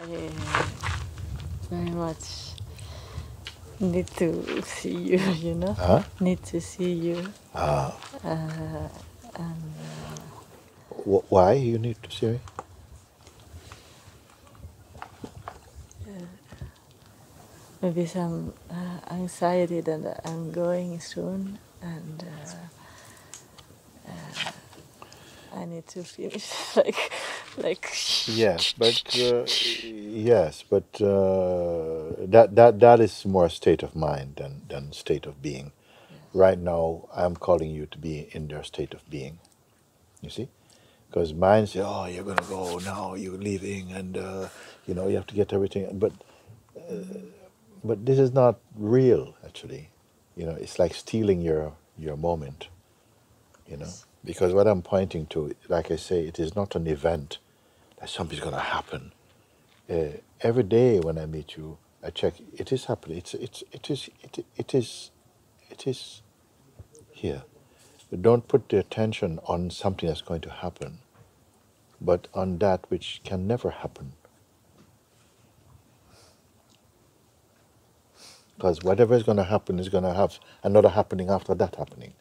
I very much need to see you, you know? Huh? Need to see you. Ah. And Why you need to see me? maybe some anxiety that I'm going soon, and I need to finish like. Yes, but that is more a state of mind than state of being. Yes. Right now, I'm calling you to be in their state of being. You see, because mind say, "Oh, you're gonna go now. You're leaving, and you have to get everything." But this is not real, actually. It's like stealing your moment. Yes. Because what I'm pointing to, like I say, it is not an event that something's gonna happen. Every day when I meet you, I check. It is happening. It is here. But don't put the attention on something that's going to happen, but on that which can never happen. Because whatever is going to happen is going to have another happening after that happening.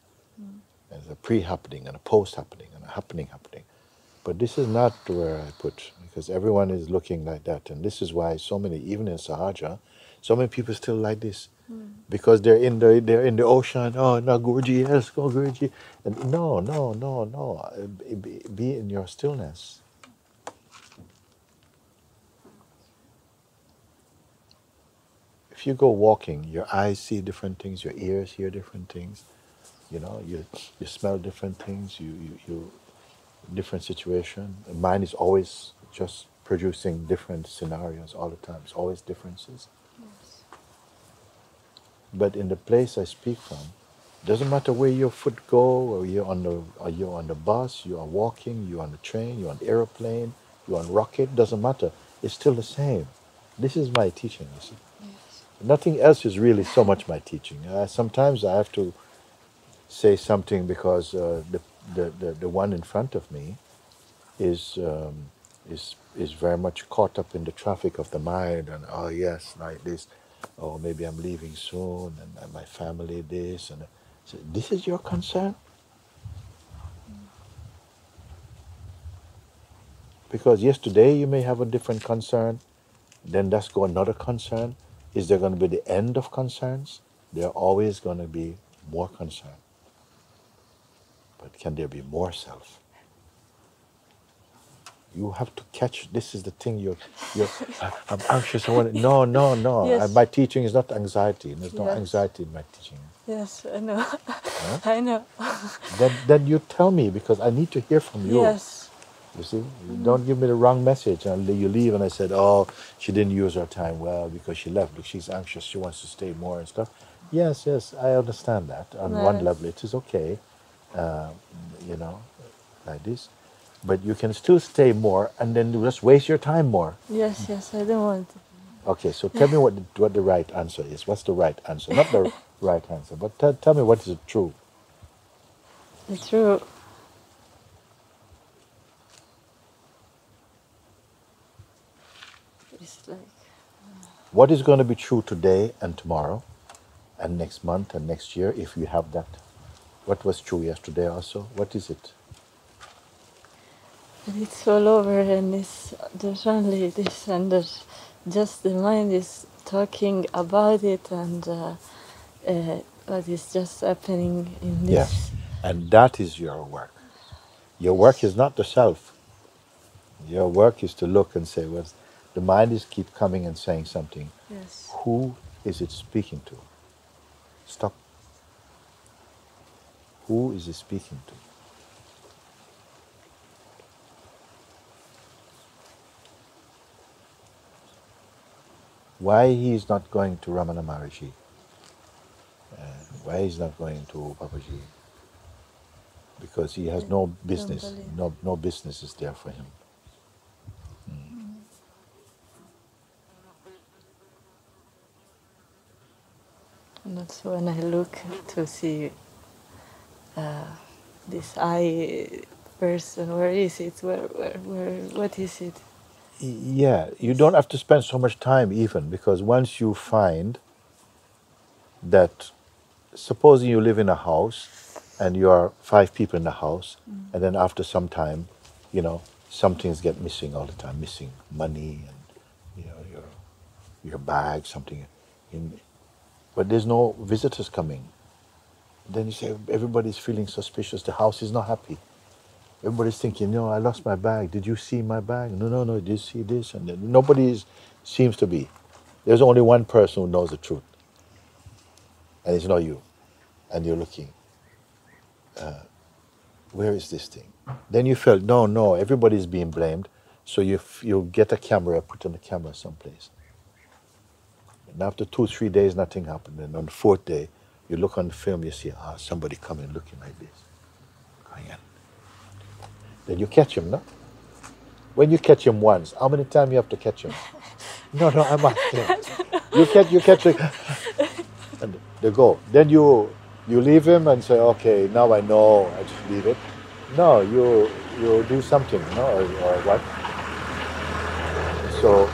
There's a pre-happening and a post-happening and a happening. But this is not where I put, because everyone is looking like that. And this is why so many, even in Sahaja, so many people still like this. Because they're in the ocean. Oh no, Guruji, yes, go Guruji. And no. Be in your stillness. If you go walking, your eyes see different things, your ears hear different things. You smell different things. You different situation. The mind is always just producing different scenarios all the time. It's always differences. Yes. But in the place I speak from, doesn't matter where your foot go, or you're on the bus, you are walking, you're on the train, you're on the airplane, you're on rocket, doesn't matter. It's still the same. This is my teaching, you see. Yes. Nothing else is really so much my teaching. Sometimes I have to say something because the one in front of me is very much caught up in the traffic of the mind, and oh yes, like this, oh maybe I'm leaving soon, and my family this, and so this is your concern. Because yesterday you may have a different concern, then that's go another concern. Is there going to be the end of concerns? There are always going to be more concern. But can there be more self? You have to catch. This is the thing. I'm anxious. I want to. No. Yes. My teaching is not anxiety. There's no Yes. anxiety in my teaching. Yes, I know. Huh? I know. Then you tell me, because I need to hear from you. Yes. You see, you don't give me the wrong message, and you leave, and I said, oh, she didn't use her time well because she left. Look, she's anxious. She wants to stay more and stuff. Yes, I understand that. On one Yes. level, it is okay, like this. But you can still stay more, and then just waste your time more. Yes, I don't want to. Okay, so tell me what the right answer is. What's the right answer? Not the right answer, but tell me what is true. The truth. It's like What is going to be true today and tomorrow, and next month and next year, if you have that? What was true yesterday also? What is it? it's all over, and there's only this, and there's just the mind is talking about it, and what is just happening in this. Yes, and that is your work. Your work is not the self. Your work is to look and say, well, the mind is keep coming and saying something. Yes. Who is it speaking to? Stop. Who is it speaking to? Why he is not going to Ramana Maharishi? Why he's not going to Babaji? Because he has no business. No business is there for him. And that's when I look to see this I person. Where is it? Where? What is it? Yeah, you don't have to spend so much time even, because once you find that, supposing you live in a house and you are 5 people in the house, and then after some time, you know, some things get missing all the time, missing money and, you know, your bag, something. But there's no visitors coming. Then you say, everybody's feeling suspicious, the house is not happy. Everybody's thinking, no, I lost my bag. Did you see my bag? No, did you see this? And then nobody seems to be. There's only one person who knows the truth. And it's not you. And you're looking, where is this thing? Then you felt, no, everybody's being blamed. So you get a camera, put on the camera someplace. And after 2-3 days, nothing happened. And on the 4th day, you look on the film, you see, somebody coming looking like this. Going in. Then you catch him, no? When you catch him once, how many times you have to catch him? No, I'm asking. You catch it, and they go. Then you leave him and say, okay, now I know, I just leave it. No, you do something, no, or what? So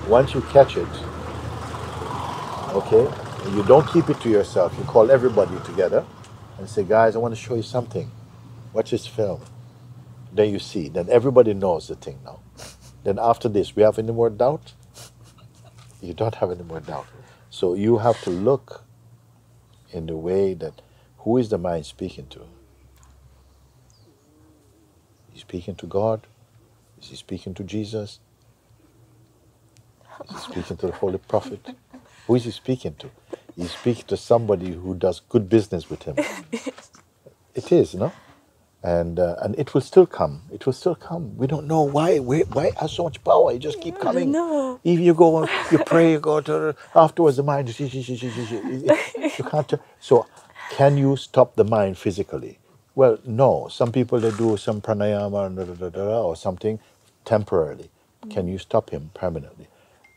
once you catch it, okay, you don't keep it to yourself. You call everybody together and say, guys, I want to show you something. Watch this film. Then you see. Then everybody knows the thing now. Then after this, we have any more doubt? You don't have any more doubt. So you have to look in the way that, who is the mind speaking to? Is he speaking to God? Is he speaking to Jesus? Is he speaking to the Holy Prophet? Who is he speaking to? He's speaking to somebody who does good business with him. It is, no? And it will still come. It will still come. We don't know why. Why it has so much power? It just keep coming. No. If you go, you pray, you go to afterwards, the mind. You can't. So, can you stop the mind physically? Well, no. Some people, they do some pranayama or something temporarily. Can you stop him permanently?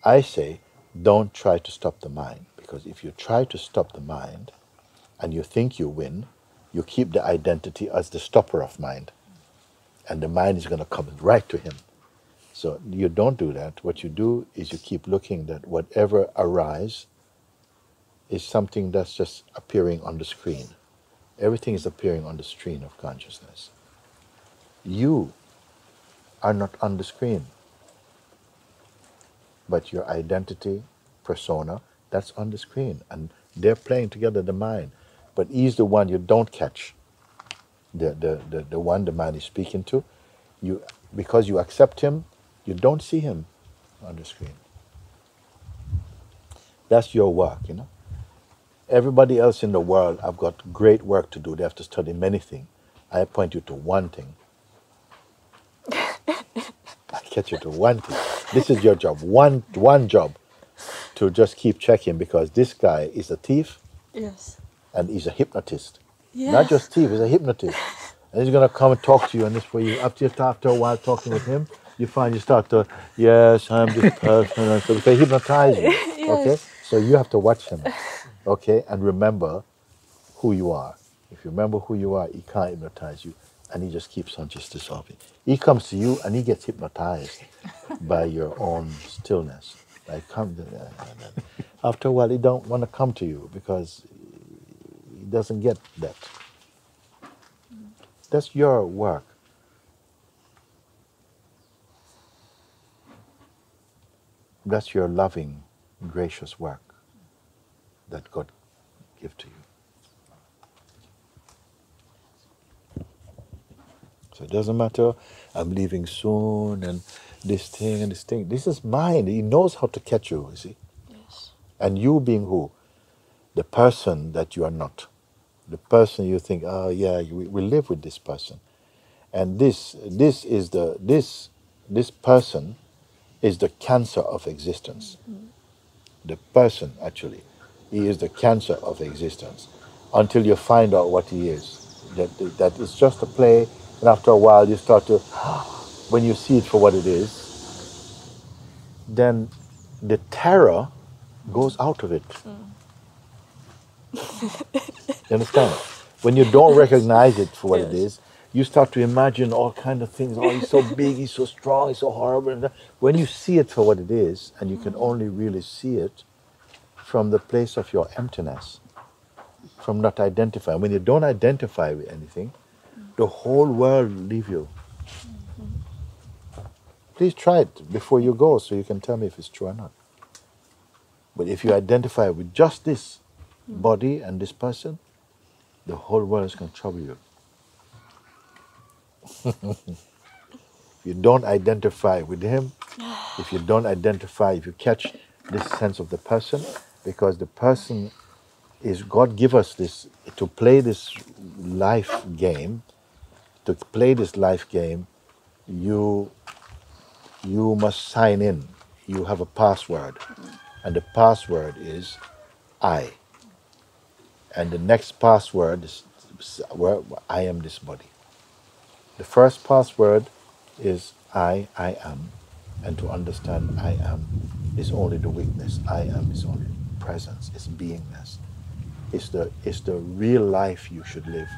I say, don't try to stop the mind, because if you try to stop the mind, and you think you win, you keep the identity as the stopper of mind. And the mind is going to come right to him. So you don't do that. What you do is you keep looking that whatever arises is something that's just appearing on the screen. Everything is appearing on the screen of consciousness. You are not on the screen. But your identity, persona, that's on the screen. And they're playing together the mind. But he's the one you don't catch. The one the man is speaking to. Because you accept him, you don't see him on the screen. That's your work, you know. Everybody else in the world have got great work to do. They have to study many things. I point you to one thing. I get you to one thing. This is your job. One job. To just keep checking, because this guy is a thief. Yes. And he's a hypnotist. Yes. Not just thief, he's a hypnotist. And he's going to come and talk to you, and this way, after a while talking with him, you find you start to, yes, I'm this person, and so they hypnotize you. Yes. Okay? So you have to watch him. Okay? And remember who you are. If you remember who you are, he can't hypnotize you. And he just keeps on just dissolving. He comes to you and he gets hypnotized by your own stillness. Like, after a while, he don't want to come to you because he doesn't get that. That's your work. That's your loving, gracious work that God gives to you. So it doesn't matter, I'm leaving soon, and this thing and this thing. This is mine. He knows how to catch you, you see. Yes. And you being who? The person that you are not. The person you think, oh yeah, we live with this person. And this person is the cancer of existence. Mm-hmm. The person, actually, he is the cancer of existence. Until you find out what he is. That it's just a play, and after a while you start to, when you see it for what it is, then the terror goes out of it. You understand? When you don't recognize it for what it is, you start to imagine all kind of things. Oh, he's so big, he's so strong, he's so horrible. And when you see it for what it is, and you can only really see it from the place of your emptiness, from not identifying. When you don't identify with anything, the whole world will leave you. Please try it before you go so you can tell me if it's true or not. But if you identify with just this body and this person, the whole world is going to trouble you. If you don't identify with him, if you don't identify, if you catch this sense of the person, because the person is, God give us this, to play this life game, you must sign in. You have a password. And the password is I. And the next password is where I am this body. The first password is I am. And to understand I am is only the weakness. I am is only presence, it's beingness. It's the real life you should live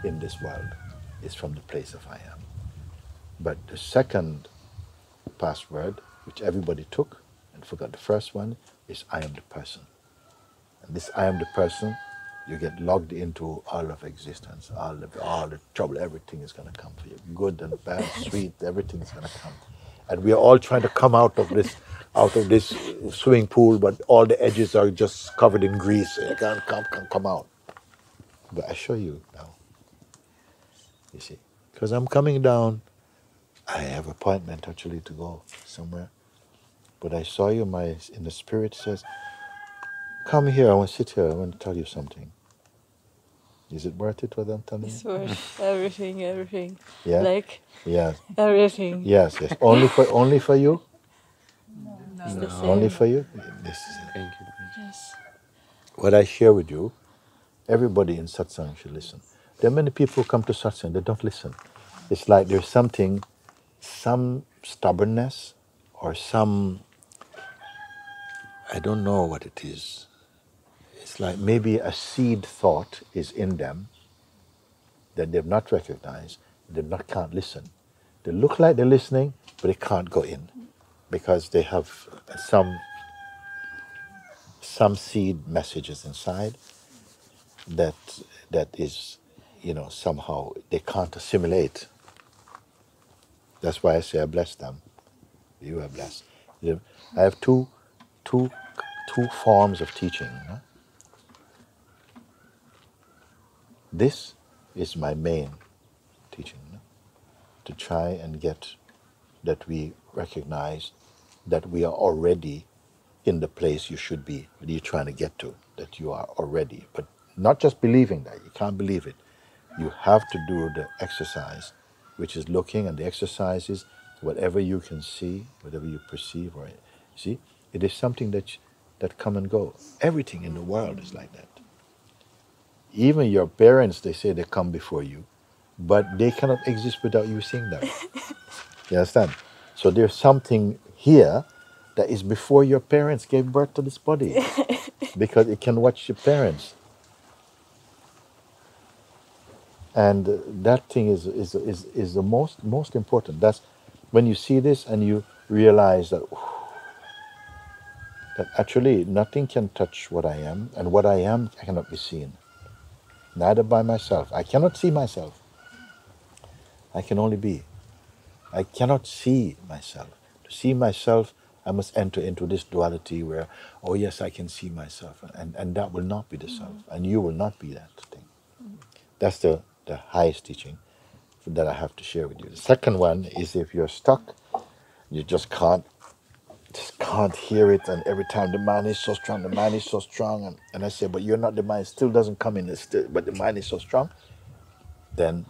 in this world. It's from the place of I am. But the second password, which everybody took and forgot the first one, is I am the person. And this I am the person, you get logged into all of existence, all the trouble, everything is going to come for you. Good and bad, sweet, everything is going to come. And we are all trying to come out of this swimming pool, but all the edges are just covered in grease. You can't come out. But I show you now. You see, because I'm coming down. I have appointment actually to go somewhere. But I saw you, in the spirit says, come here, I want to sit here, I want to tell you something. Is it worth it what I'm telling you? It's worth everything. Yeah? Like Yes. everything. Yes. Only for you? It's the same. Only for you? This is it. Thank you. Yes. What I share with you, everybody in satsang should listen. There are many people who come to satsang, they don't listen. It's like there's some stubbornness or some, I don't know what it is. It's like maybe a seed thought is in them that they've not recognized, can't listen. They look like they're listening, but they can't go in because they have some seed messages inside that is, somehow they can't assimilate. That's why I say I bless them. You are blessed. I have two forms of teaching. Huh? This is my main teaching, to try and get that we recognize that we are already in the place you should be, that you're trying to get to, that you are already. But not just believing that, you can't believe it. You have to do the exercise, which is looking, and the exercise is whatever you can see, whatever you perceive, or see, it is something that come and go. Everything in the world is like that. Even your parents, they say they come before you, but they cannot exist without you seeing them. You understand? So there's something here that is before your parents gave birth to this body, because it can watch your parents. And that thing is the most important. That's when you see this and you realize that actually nothing can touch what I am, and what I am cannot be seen. Neither by myself. I cannot see myself. I can only be. I cannot see myself. To see myself, I must enter into this duality where, oh yes, I can see myself. And that will not be the self. And you will not be that thing. That's the highest teaching that I have to share with you. The second one is if you're stuck, you just can't hear it, and every time the mind is so strong, and I say, but you're not the mind, it still doesn't come in, but the mind is so strong, then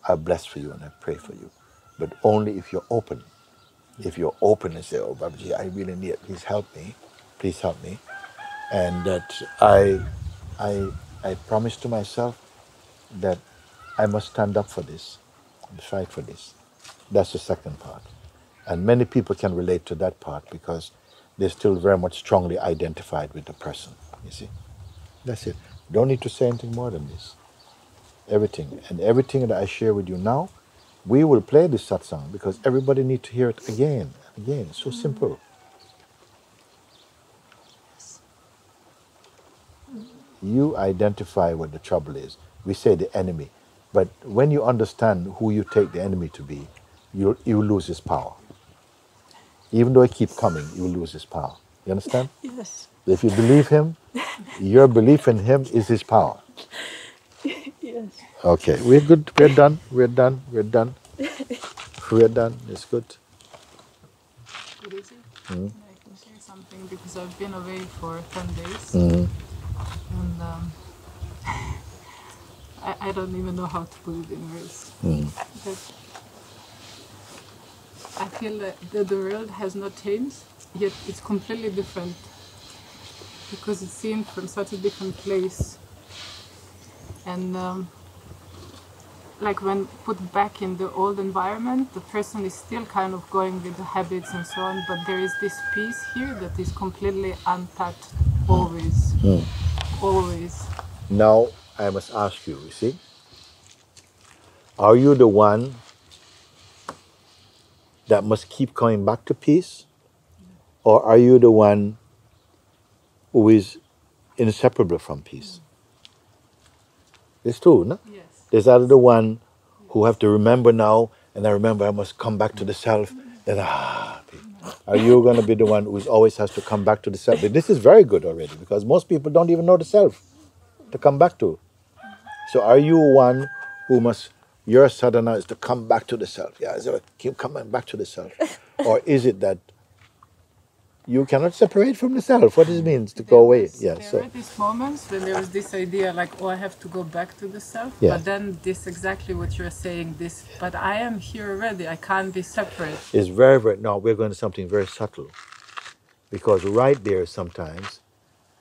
I bless for you and I pray for you. But only if you're open. If you're open and say, oh Babaji, I really need it, please help me, and that I promise to myself that I must stand up for this and fight for this. That's the second part. And many people can relate to that part because they're still very much strongly identified with the person, you see. That's it. Don't need to say anything more than this. Everything. And everything that I share with you now, we will play this satsang because everybody needs to hear it again. Again. It's so simple. You identify what the trouble is. We say the enemy. But when you understand who you take the enemy to be, you will lose his power. Even though he keep coming, you will lose his power. You understand? Yes. If you believe him, your belief in him is his power. Yes. Okay, we're good. We're done. We're done. We're done. We're done. It's good. Daisy, I can share something because I've been away for 10 days Mm. and I don't even know how to put it in words. But I feel that the world has not changed, yet it's completely different because it's seen from such a different place. And like when put back in the old environment, the person is still kind of going with the habits and so on, but there is this piece here that is completely untouched, always, always. Now I must ask you, you see, are you the one that must keep coming back to peace? Or are you the one who is inseparable from peace? It's true, no? Yes. There's either the one who have to remember now, and I remember I must come back to the self, then are you going to be the one who always has to come back to the self? But this is very good already, because most people don't even know the self to come back to. So are you one who must, your sadhana is to come back to the self? Yeah, is it keep coming back to the self? Or is it that you cannot separate from the self? What does it mean to go away? Yeah, There were these moments when there was this idea like, oh, I have to go back to the self. Yeah. But then this exactly what you're saying, this, but I am here already, I can't be separate. It's very, very, no, we're going to something very subtle. Because right there sometimes,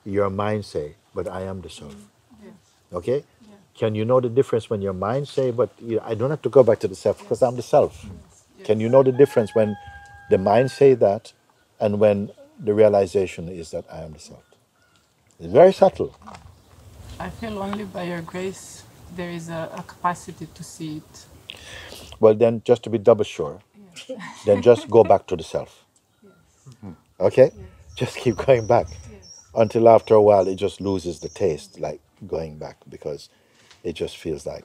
your mind say, but I am the self. Yes. Okay? Yeah. Can you know the difference when your mind say, but I don't have to go back to the self because I'm the self? Yes. Can you know the difference when the mind say that and when the realization is that I am the self? It's very subtle. I feel only by your grace there is a capacity to see it. Well, then, just to be double sure, Yes. then just go back to the self. Yes. Okay? Yes. Just keep going back. Yes. Until after a while, it just loses the taste, like going back, because it just feels like,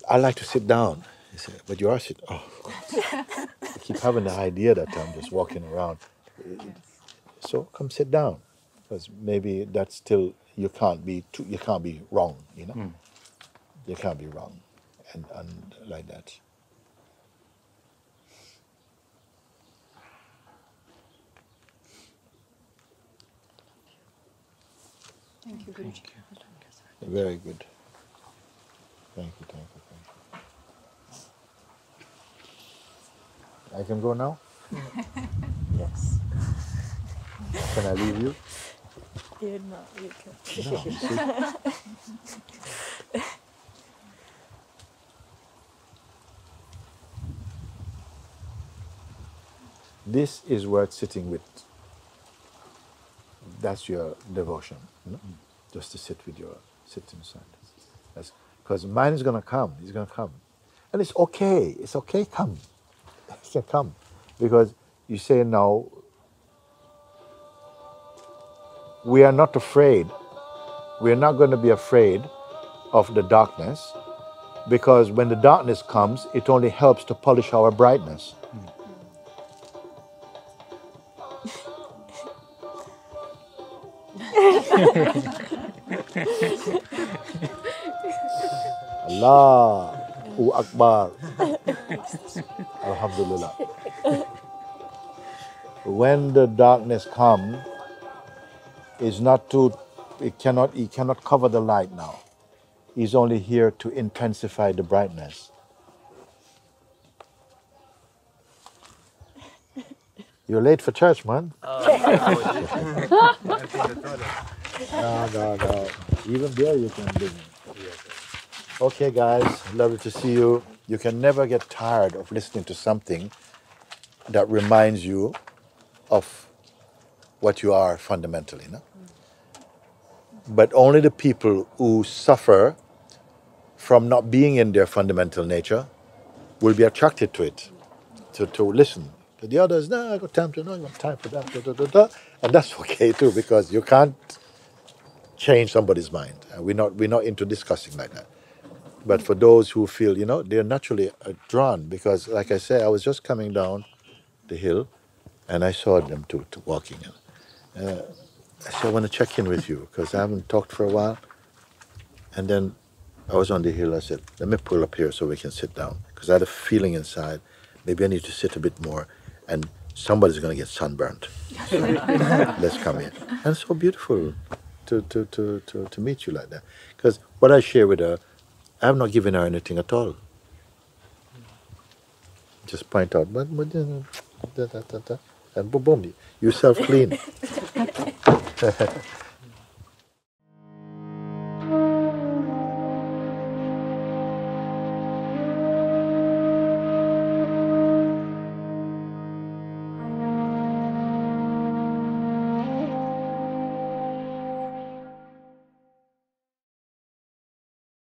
I like to sit down. You say, but you are sitting. Oh, I keep having the idea that I'm just walking around. Yes. So come sit down, because maybe that's still you can't be wrong. You can't be wrong, and like that. Thank you, Guruji. Very good. Thank you. I can go now? Yes. Can I leave you? You know, you can. No. See? This is worth sitting with. That's your devotion, just to sit in silence. Because mind is going to come. He's going to come. And it's okay. It's okay, come. It can come. Because you say now, we are not afraid. We are not going to be afraid of the darkness, because when the darkness comes, it only helps to polish our brightness. Allahu Akbar. Alhamdulillah. When the darkness comes, he cannot cover the light now. He's only here to intensify the brightness. You're late for church, man. No. Even there you can do. Okay, guys, lovely to see you. You can never get tired of listening to something that reminds you of what you are fundamentally, no? But only the people who suffer from not being in their fundamental nature will be attracted to it, to listen. To the others, no, I got time to know, I got time for that, da, da, da, da. And that's okay too, because you can't change somebody's mind. And we're not into discussing like that. But for those who feel, they're naturally drawn, because like I said, I was just coming down the hill and I saw them two walking. I said, I want to check in with you because I haven't talked for a while. And then I was on the hill. I said, let me pull up here so we can sit down, because I had a feeling inside, maybe I need to sit a bit more and somebody's going to get sunburnt. Let's come in. And it's so beautiful to meet you like that. Because what I share with her, I have not given her anything at all. Just point out, and boom, boom, you self-clean.